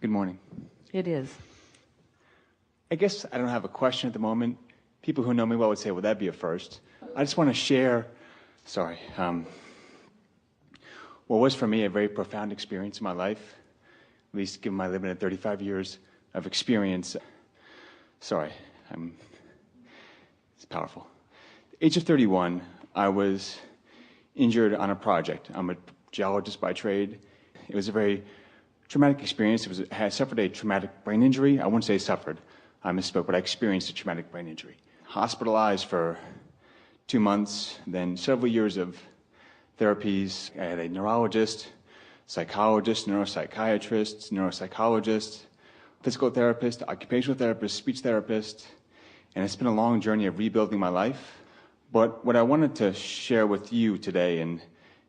Good morning. It is. I guess I don't have a question at the moment. People who know me well would say, well, that'd be a first. I just want to share, what was for me a very profound experience in my life, at least given my living at 35 years of experience. It's powerful. At the age of 31, I was injured on a project. I'm a geologist by trade. It was a very traumatic experience. I suffered a traumatic brain injury. I wouldn't say suffered. I misspoke, but I experienced a traumatic brain injury. Hospitalized for 2 months, then several years of therapies. I had a neurologist, psychologist, neuropsychologist, physical therapist, occupational therapist, speech therapist, and it's been a long journey of rebuilding my life. But what I wanted to share with you today and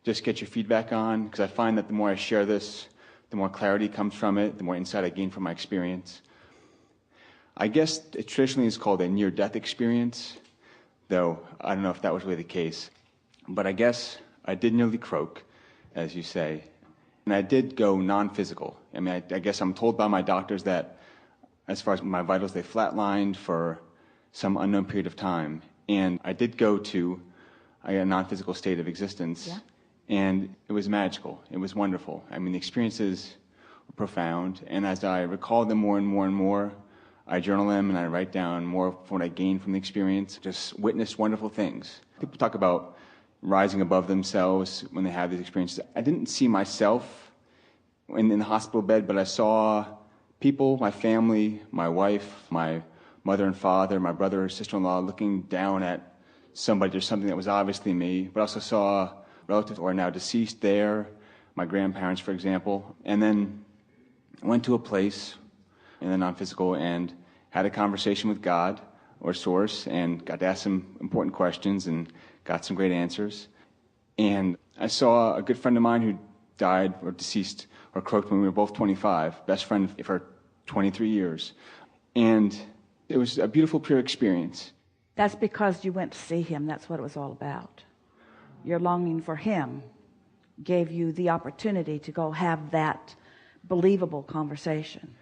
just get your feedback on, because I find that the more I share this, the more clarity comes from it, the more insight I gain from my experience. I guess it traditionally is called a near-death experience, though I don't know if that was really the case. But I guess I did nearly croak, as you say, and I did go non-physical. I mean, I guess I'm told by my doctors that as far as my vitals, they flatlined for some unknown period of time. And I did go to a non-physical state of existence, and it was magical. It was wonderful. I mean, the experiences were profound, and as I recall them more and more and more, I journal them and I write down more of what I gained from the experience. Just witnessed wonderful things. People talk about rising above themselves when they have these experiences. I didn't see myself in the hospital bed, but I saw people, my family, my wife, my mother and father, my brother or sister-in-law looking down at somebody or something that was obviously me, but also saw relatives who are now deceased there, my grandparents, for example, and then went to a place in the non-physical and had a conversation with God or Source and got to ask some important questions and got some great answers. And I saw a good friend of mine who died or deceased or croaked when we were both 25, best friend for 23 years. And it was a beautiful, pure experience. That's because you went to see him. That's what it was all about. Your longing for him gave you the opportunity to go have that believable conversation.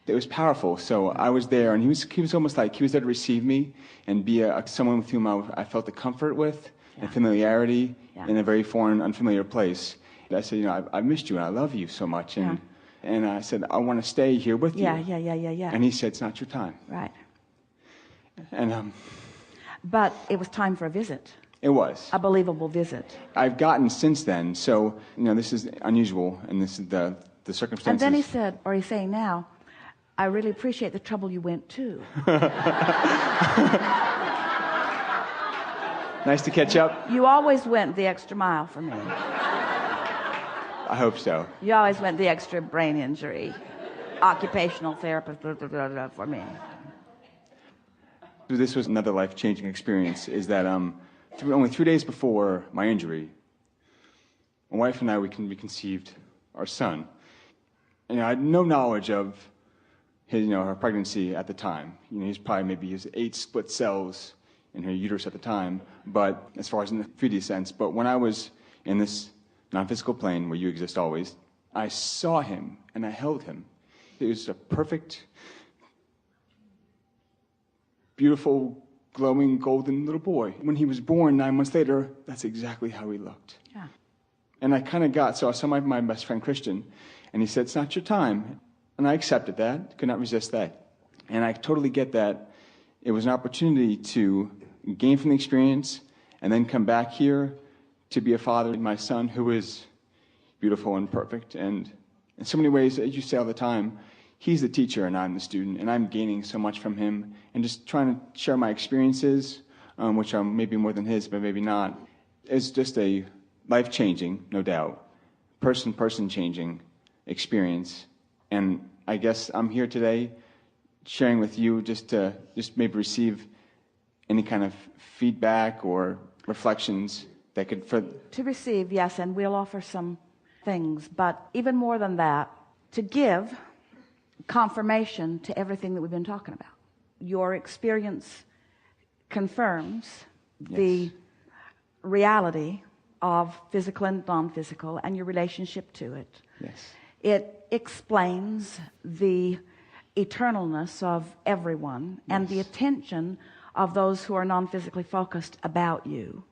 It was powerful. So I was there, and he was almost like he was there to receive me and be someone with whom I felt the comfort with and familiarity in a very foreign, unfamiliar place. And I said, I missed you and I love you so much. And I said, I want to stay here with you. Yeah. And he said, it's not your time. Right. And but it was time for a visit. It was. A believable visit. I've gotten since then. So, this is unusual, and this is the circumstances. And then he said, or he's saying now, I really appreciate the trouble you went to. Nice to catch up. You always went the extra mile for me. I hope so. You always went the extra brain injury, occupational therapist, for me. This was another life-changing experience, is that only 3 days before my injury, my wife and we conceived our son. And I had no knowledge of her pregnancy at the time. He's probably maybe his 8 split cells in her uterus at the time, but as far as in the 3D sense. But when I was in this non-physical plane where you exist always, I saw him and I held him. It was a perfect, beautiful, glowing, golden little boy. When he was born 9 months later, that's exactly how he looked. Yeah. And I saw my best friend Christian, and he said, it's not your time. And I accepted that, could not resist that. And I totally get that it was an opportunity to gain from the experience and then come back here to be a father to my son, who is beautiful and perfect. And in so many ways, as you say all the time, he's the teacher and I'm the student, and I'm gaining so much from him and just trying to share my experiences, which are maybe more than his, but maybe not. It's just a life-changing, no doubt, person-changing experience. And I guess I'm here today sharing with you just to maybe receive any kind of feedback or reflections that could... To receive, yes, and we'll offer some things. But even more than that, to give confirmation to everything that we've been talking about. Your experience confirms the reality of physical and non-physical and your relationship to it. Yes. It explains the eternalness of everyone and the attention of those who are non-physically focused about you.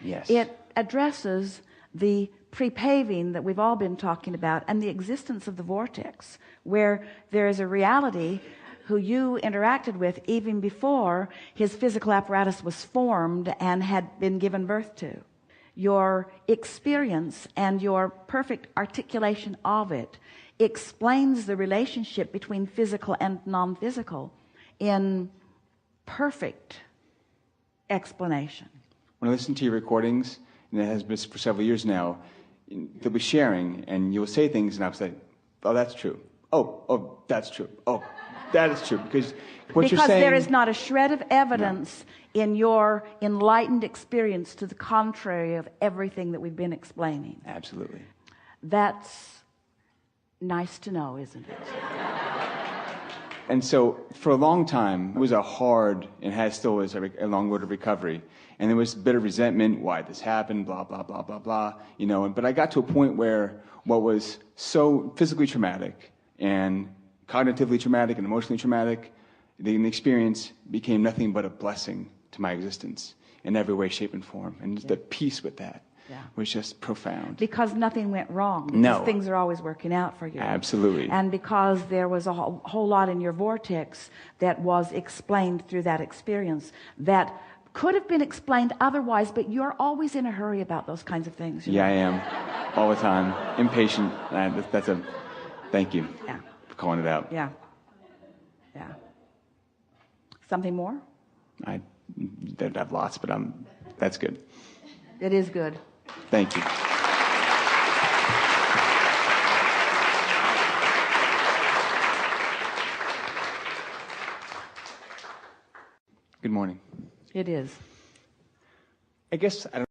Yes. It addresses the pre-paving that we've all been talking about and the existence of the vortex, where there is a reality who you interacted with even before his physical apparatus was formed and had been given birth to. Your experience and your perfect articulation of it explains the relationship between physical and non-physical in perfect explanation. When I listen to your recordings, and it has been for several years now, they'll be sharing, and you'll say things, and I'll say, "Oh, that's true. Oh, that's true. Oh, that is true." Because what you're saying, there is not a shred of evidence in your enlightened experience to the contrary of everything that we've been explaining. Absolutely. That's nice to know, isn't it? And so for a long time, it was a hard, and still is a long road of recovery. And there was a bit of resentment, why this happened, blah, blah, blah, blah, blah. But I got to a point where what was so physically traumatic and cognitively traumatic and emotionally traumatic, the experience became nothing but a blessing to my existence in every way, shape, and form. And the peace with that was just profound. Because nothing went wrong. No. Things are always working out for you. Absolutely. And because there was a whole lot in your vortex that was explained through that experience that could have been explained otherwise, but you're always in a hurry about those kinds of things. Yeah, I am. All the time. Impatient. Thank you for calling it out. Yeah. Something more? I have lots, but that's good. It is good. Thank you. Good morning. It is. I guess I don't